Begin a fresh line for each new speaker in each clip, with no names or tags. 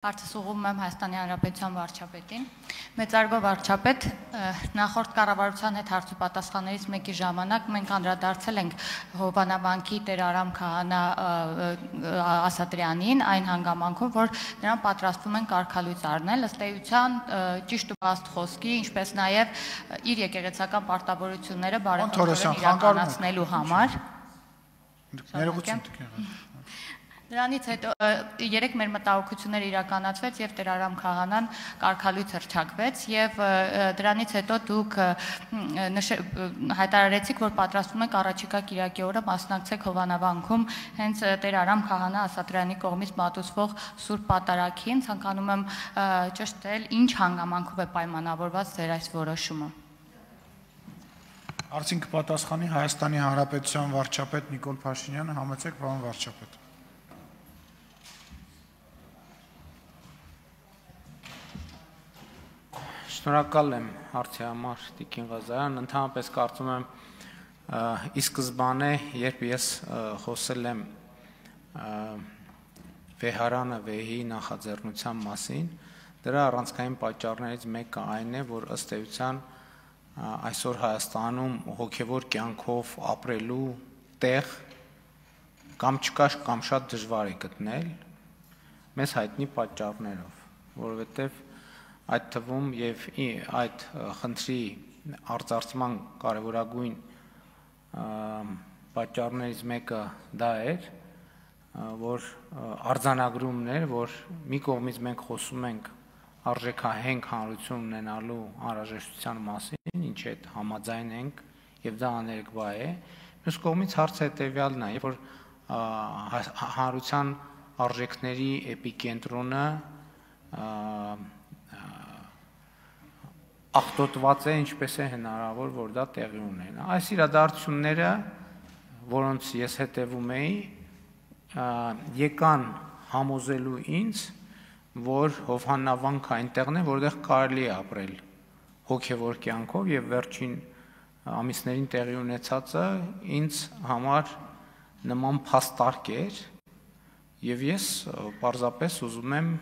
Հարցս ուղղում եմ Հայաստանի Հանրապետության վարչապետին։ Մեծարգո վարչապետ, նախորդ կառավարության հետ հարցուպատասխաններից մեկի ժամանակ մենք անդրադարձել ենք Հովանավանքի Տեր Արամ Քահանա Ասատրյանին այն հանգամանքով, որ նրան պատրաստվում են կարգալույծ առնել, ըստ էության ճիշտ ու բաստ խոսքի, ինչպես նաև իր եկեղեցական պարտավորությունները բարեփոխորեն իրականացնելու համար։ Դրանից հետո երեք մեր մտահոգությունները իրականացվեց եւ Տեր Արամ Քահանան կարգալույց հռչակվեց եւ դրանից հետո դուք հայտարարեցիք, որ պատրաստվում եք առաջիկա կիրակի օրը մասնակցեք Հովանավանքում հենց Տեր Արամ Քահանա Ասատրյանի կողմից մատուցվող Սուրբ Պատարագին, ցանկանում եմ ճշտել, ինչ հանգամանքով է պայմանավորված ձեր այս որոշումը։
Հարցին կպատասխանի Հայաստանի Հանրապետության վարչապետ Նիկոլ Փաշինյանը, համեցեք պարոն վարչապետ։
Շնորհակալ եմ հարցի համար Տիկին Ղազարյան, ընդհանրապես կարծում եմ ի սկզբանե, երբ ես խոսել եմ վեհարանը վեհի նախաձեռնության մասին, դրա առանցքային պատճառներից մեկը այն է, որ ըստ էության այսօր Հայաստանում հոգևոր կյանքով ապրելու տեղ կամ չկա կամ շատ դժվար է գտնել մեզ հայտնի պատճառներով, որովհետև այդ թվում եւ այդ խնդրի արձարծման կարևորագույն պատճառներից մեկը դա էր, որ արձանագրումներ, որ մի կողմից մենք խոսում ենք արժեքահենք հանրություն ունենալու անհրաժեշտության մասին, ինչի հետ համաձայն ենք եւ դա աներկբա է, մյուս կողմից հարցը հետեւյալն է, որ հանրության արժեքների էպիկենտրոնը աղտոտված է, ինչպես է հնարավոր, որ դա տեղի ունենա։ Այս իրադարձությունները, որոնց ես հետևում էի, եկան համոզելու ինձ, որ Հովանավանքը այնտեղն է, որտեղ կարելի է ապրել հոգևոր կյանքով եւ վերջին ամիսներին տեղի ունեցածը ինձ համար նման փաստարկ էր եւ ես պարզապես ուզում եմ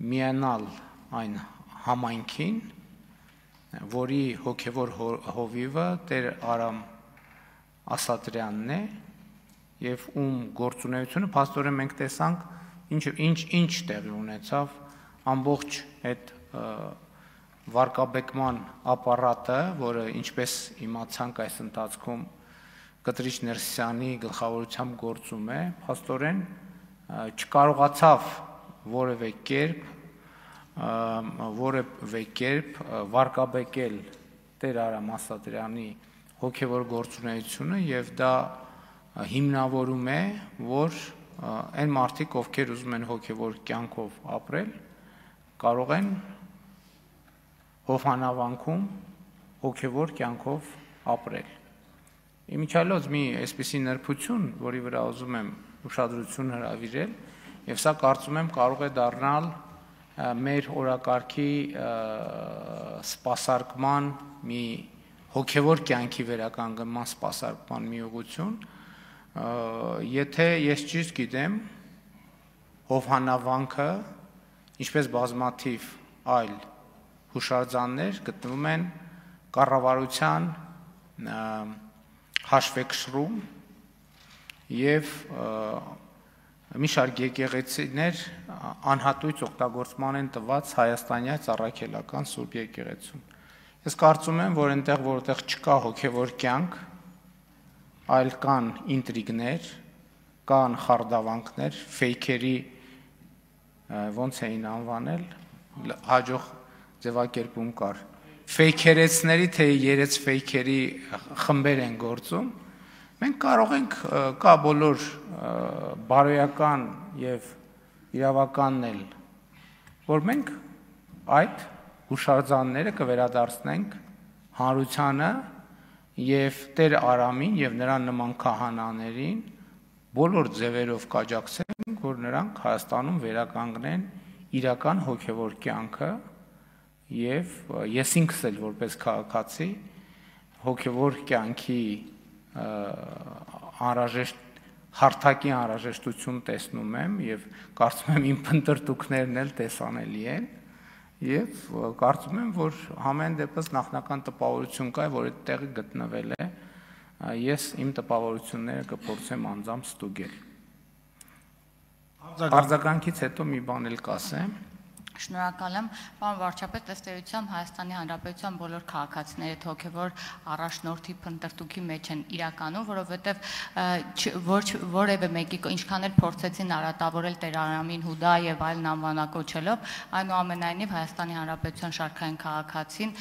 միանալ այն համայնքին, որի հոգևոր հովիվը Տեր Արամ Ասատրյանն է եւ ում գործունեությունը փաստորեն մենք տեսանք ինչ տեղի ունեցավ ամբողջ այդ վարկաբեկման ապարատը, որը ինչպես իմացանք այս ընթացքում Կտրիչ Ներսիսյանի գլխավորությամբ գործում է, փաստորեն չկարողացավ որևէ կերպ վարկաբեկել Տեր Արամ Ասատրյանի հոգևոր գործունեությունը եւ դա հիմնավորում է, որ այն մարդիկ, ովքեր ուզում են հոգևոր կյանքով ապրել, կարող են Հովանավանքում հոգևոր կյանքով ապրել։ Իմիջիալոց մի այսպիսի նրբություն, որի վրա ուզում եմ ուշադրություն հրավիրել, եւ սա կարծում եմ կարող է դառնալ մեր օրակարգի սպասարկման մի հոգևոր կյանքի վերականգնման սպասարկման մի ուղղություն, եթե ես ճիշտ գիտեմ, Հովանավանքը, ինչպես բազմաթիվ այլ հուշարձաններ գտնվում են կառավարության հաշվեկշռում եւ մի շարք եկեղեցիներ անհատույց օգտագործման են տված հայաստանյաց առաքելական Սուրբ եկեղեցում։ Ես կարծում եմ, որ այնտեղ, որտեղ չկա հոգևոր կյանք, այլ կան ինտրիգներ, կան խարդավանքներ, ֆեյքերի ոնց էին անվանել, հաջող ձևակերպում կար։ Ֆեյքերեցների թե երեց ֆեյքերի խմբեր են գործում։ Մենք կարող ենք կա բոլոր բարոյական եւ իրավականն էլ, որ մենք այդ հուշարձանները կվերադարձնենք հանրությանը եւ Տեր Արամին եւ նրան նման քահանաներին բոլոր ձևերով կաջակցենք, որ նրանք Հայաստանում վերականգնեն իրական հոգևոր կյանքը եւ ես ինքս էլ որպես քաղաքացի հոգևոր կյանքի անհրաժեշտ հարթակի անհրաժեշտություն տեսնում եմ եւ կարծում եմ իմ փնտրտուքներն էլ տեսանելի են եւ կարծում եմ, որ համեն դեպս նախնական տպավորություն կա, որ այդ տեղը գտնվել է, ես իմ տպավորությունները կփորձեմ անձամբ ստուգել։ Արձագանքից հետո մի բան էլ կասեմ։
Շնորհակալ եմ, պարոն վարչապետ, ըստ էության Հայաստանի Հանրապետության բոլոր քաղաքացիները հոգևոր առաջնորդի փնտրտուքի մեջ են իրականում, որովհետև որևէ մեկի ինչքան էլ փորձեցին արատավորել Տեր Արամին Հուդա եւ այլն անվանակոչելով, այնուամենայնիվ Հայաստանի Հանրապետության շարքային քաղաքացին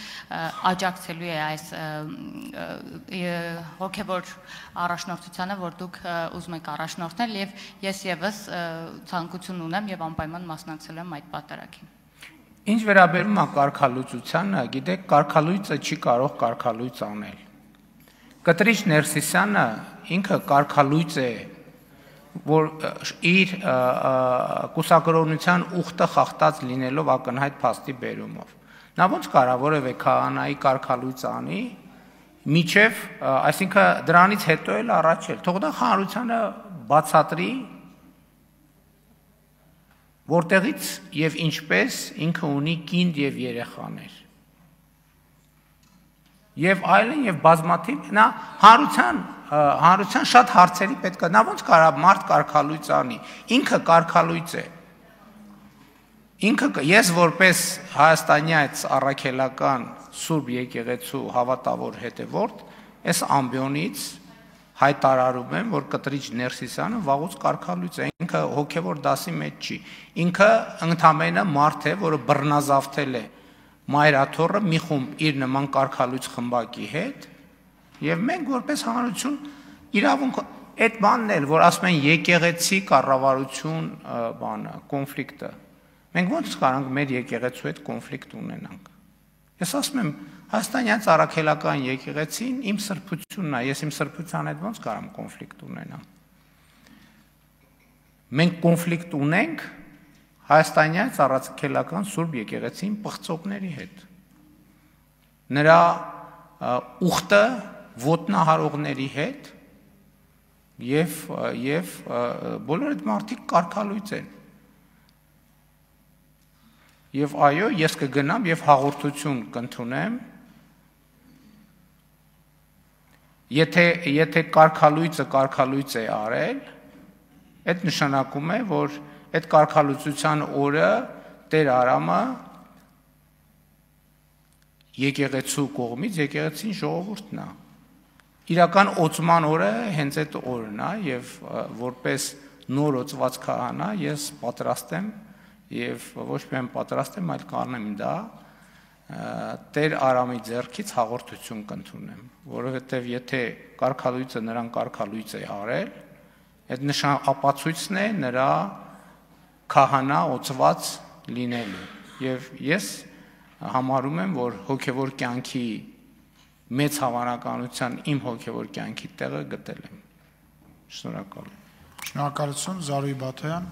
աջակցելու է այս հոգևոր առաջնորդությանը, որ դուք ուզում եք առաջնորդնել, եւ ես եւս ցանկություն ունեմ եւ անպայման մասնակցելու եմ այդ պատարագին։
Ինչ վերաբերում է կարգալույծությանը, գիտեք, կարգալույծը չի կարող կարգալույծ անել։ Կտրիչ Ներսիսյանը ինքը կարգալույծ է, որ իր կուսակրոնության ուխտը խախտած լինելով ակնհայտ փաստի բերումով։ Նա ոնց կարող որևէ քահանայի կարգալույծ անի, միջև, այսինքն դրանից հետո էլ առաջ էլ, թող դա հանրությանը բացատրի, որտեղից եւ ինչպես ինքը ունի կին եւ երեխաներ։ Եվ այլն եւ բազմաթիվ նա հանրության շատ հարցերի պետք է, նա ոնց կարող մարդ կարգալույծ անի, ինքը կարգալույծ է։ Ինքը ես որպես հայաստանյաց առաքելական Սուրբ եկեղեցու հավատավոր հետևորդ, այս ամբիոնից հայտարարում եմ, որ Կտրիչ Ներսիսյանը վաղուց կարգալույծ է, ինքը հոգևոր դասի մեջ չի, ինքը ընդամենը մարդ է, որը բռնազավթել է մայրաթոռը մի խումբ իր նման կարգալույծ խմբակի հետ, եւ մենք որպես հանրություն իրավունք այդ բանն էլ, որ ասում են եկեղեցի կառավարություն բանը, կոնֆլիկտը, մենք ոնց կարանք մեր եկեղեցու հետ կոնֆլիկտ ունենանք։ Ես ասում եմ, Հայաստանյան առաքելական եկեղեցին իմ սրբությունն է, ես իմ սրբության հետ ոնց կարամ կոնֆլիկտ ունենամ։ Մենք կոնֆլիկտ ունենք Հայաստանյան առաքելական Սուրբ եկեղեցին պղծողների հետ։ Նրա ուխտը ոտնահարողների հետ եւ բոլոր այդ մարդիկ կարգալույծ են։ Եվ այո, ես կգնամ եւ հաղորդություն կընդունեմ, եթե կարգալույծը է արել, այդ նշանակում է, որ այդ կարգալույծության օրը Տեր Արամը եկեղեցու կողմից եկեղեցին ժողովուրդն է։ Իրական օծման օրը հենց այդ օրն է եւ որպես նոր օծված քահանա ես պատրաստ եմ եւ ոչ միայն պատրաստ եմ, այլ կանեմ դա Տեր Արամի ձեռքից հաղորդություն կընդունեմ, որովհետեւ եթե կարգալույծը նրան կարգալույծ է արել, այդ ապացույցն է նրա քահանա օծված լինելու եւ ես համարում եմ, որ հոգեվոր կյանքի մեծ հավանականության իմ հոգեվոր կյանքի տեղը գտել եմ։ Շնորհակալ եմ։
Շնորհակալություն, Զարուհի Բաթոյան։